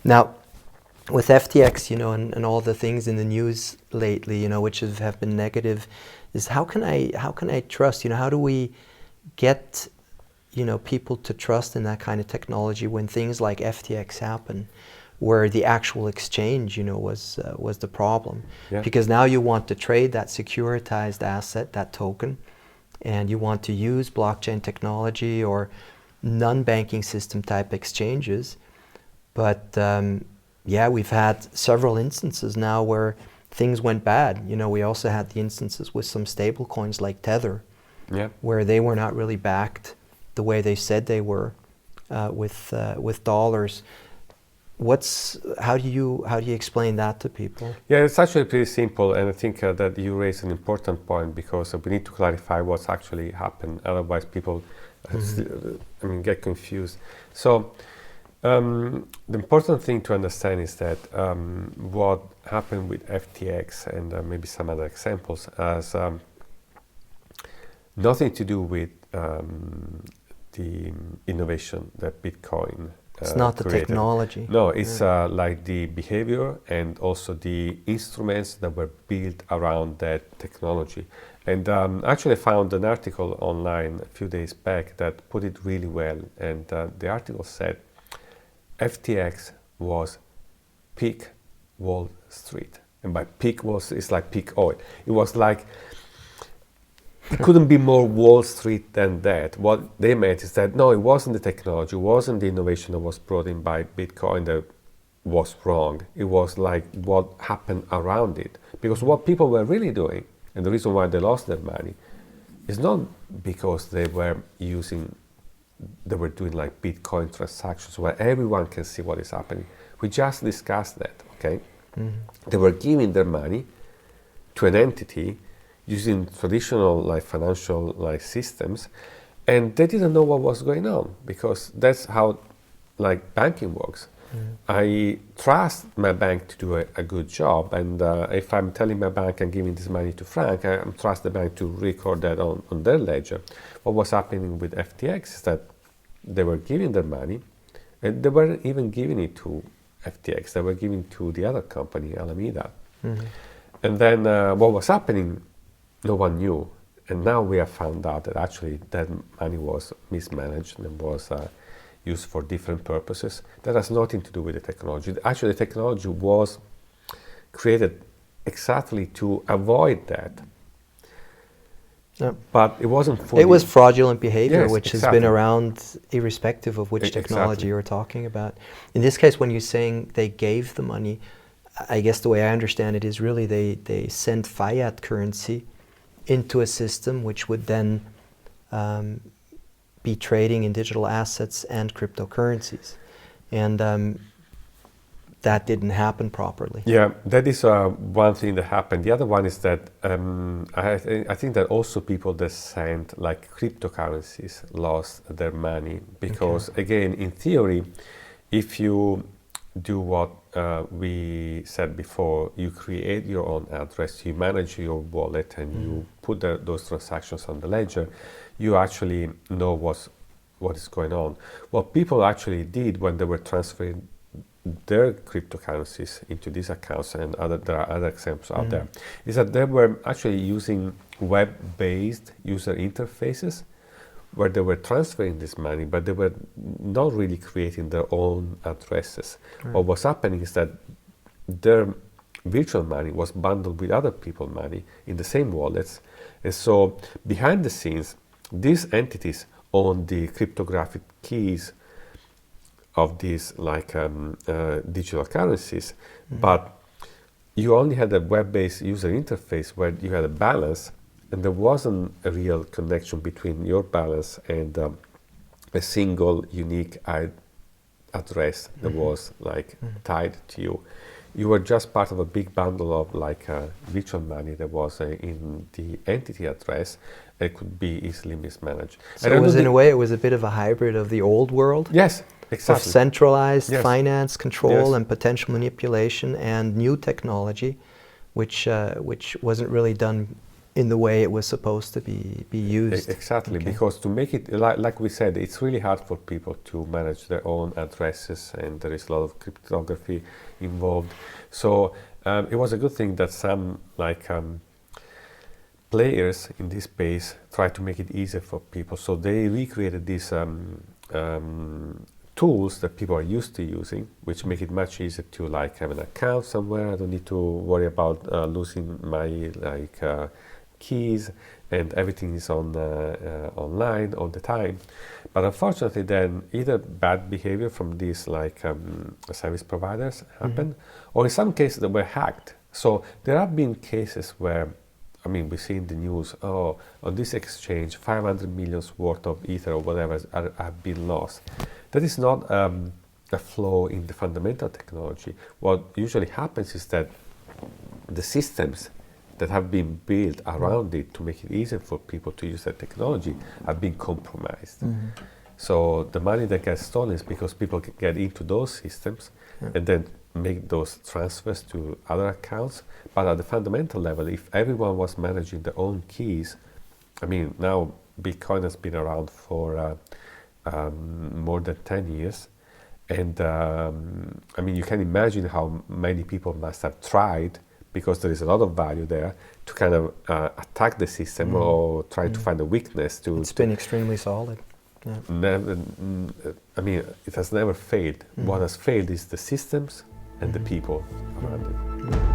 Now, with FTX, and all the things in the news lately, which have been negative, is how can I trust? How do we get, people to trust in that kind of technology when things like FTX happen, where the actual exchange, was the problem? Yeah. Because now you want to trade that securitized asset, that token, and you want to use blockchain technology or non-banking system type exchanges, but we've had several instances now where things went bad. We also had the instances with some stable coins like Tether, where they were not really backed the way they said they were with dollars. How do you explain that to people? Yeah, it's actually pretty simple, and I think that you raise an important point, because we need to clarify what's actually happened. Otherwise, people get confused. So the important thing to understand is that what happened with FTX and maybe some other examples has nothing to do with the innovation that Bitcoin it's not the created. Technology. No, it's like the behavior and also the instruments that were built around that technology. And actually I found an article online a few days back that put it really well. And the article said FTX was peak Wall Street. And by peak it's like peak oil. It was like, it couldn't be more Wall Street than that. What they meant is that, no, it wasn't the technology, it wasn't the innovation that was brought in by Bitcoin that was wrong. It was like what happened around it. Because what people were really doing, and the reason why they lost their money, is not because they were doing like Bitcoin transactions where everyone can see what is happening. We just discussed that, okay? Mm-hmm. They were giving their money to an entity using traditional like financial like systems, and they didn't know what was going on, because that's how like banking works. I trust my bank to do a good job, and if I'm telling my bank I'm giving this money to Frank, I trust the bank to record that on their ledger. What was happening with FTX is that they were giving their money, and they weren't even giving it to FTX, they were giving it to the other company, Alameda. Mm-hmm. And then what was happening, no one knew. And now we have found out that actually that money was mismanaged and was used for different purposes. That has nothing to do with the technology. Actually, the technology was created exactly to avoid that. But it wasn't fully... It was fraudulent behavior, yes, which exactly. has been around irrespective of which technology you're talking about. In this case, when you're saying they gave the money, I guess the way I understand it is really they sent fiat currency into a system which would then be trading in digital assets and cryptocurrencies. And that didn't happen properly. Yeah, that is one thing that happened. The other one is that I think that also people that sent like cryptocurrencies lost their money, because again, in theory, if you do what we said before, you create your own address, you manage your wallet, and you put those transactions on the ledger, you actually know what is going on. What people actually did when they were transferring their cryptocurrencies into these accounts, and there are other examples out there, is that they were actually using web-based user interfaces where they were transferring this money, but they were not really creating their own addresses. What was happening is that their virtual money was bundled with other people's money in the same wallets. And so behind the scenes, these entities own the cryptographic keys of these like digital currencies, but you only had a web-based user interface where you had a balance, and there wasn't a real connection between your balance and a single unique address that was like tied to you. You were just part of a big bundle of like virtual money that was in the entity address. It could be easily mismanaged. So it was, in a way, it was a bit of a hybrid of the old world. Yes, exactly. Of centralized finance control and potential manipulation, and new technology, which wasn't really done in the way it was supposed to be used. Exactly, Okay. because to make it, like we said, it's really hard for people to manage their own addresses, and there is a lot of cryptography involved. So it was a good thing that some players in this space tried to make it easier for people. So they recreated these tools that people are used to using, which make it much easier to have an account somewhere. I don't need to worry about losing my keys, and everything is on online all the time. But unfortunately, then either bad behavior from these service providers happened, or in some cases they were hacked. So there have been cases where, I mean, we see in the news, on this exchange, 500 million worth of ether or whatever have been lost. That is not a flaw in the fundamental technology. What usually happens is that the systems that have been built around it to make it easier for people to use that technology have been compromised. So the money that gets stolen is because people get into those systems and then make those transfers to other accounts. But at the fundamental level, if everyone was managing their own keys, I mean, now Bitcoin has been around for more than 10 years. And I mean, you can imagine how many people must have tried, because there is a lot of value there, to kind of attack the system or try to find a weakness to... It's been extremely solid. Yeah. Never, I mean, it has never failed. What has failed is the systems and the people around it.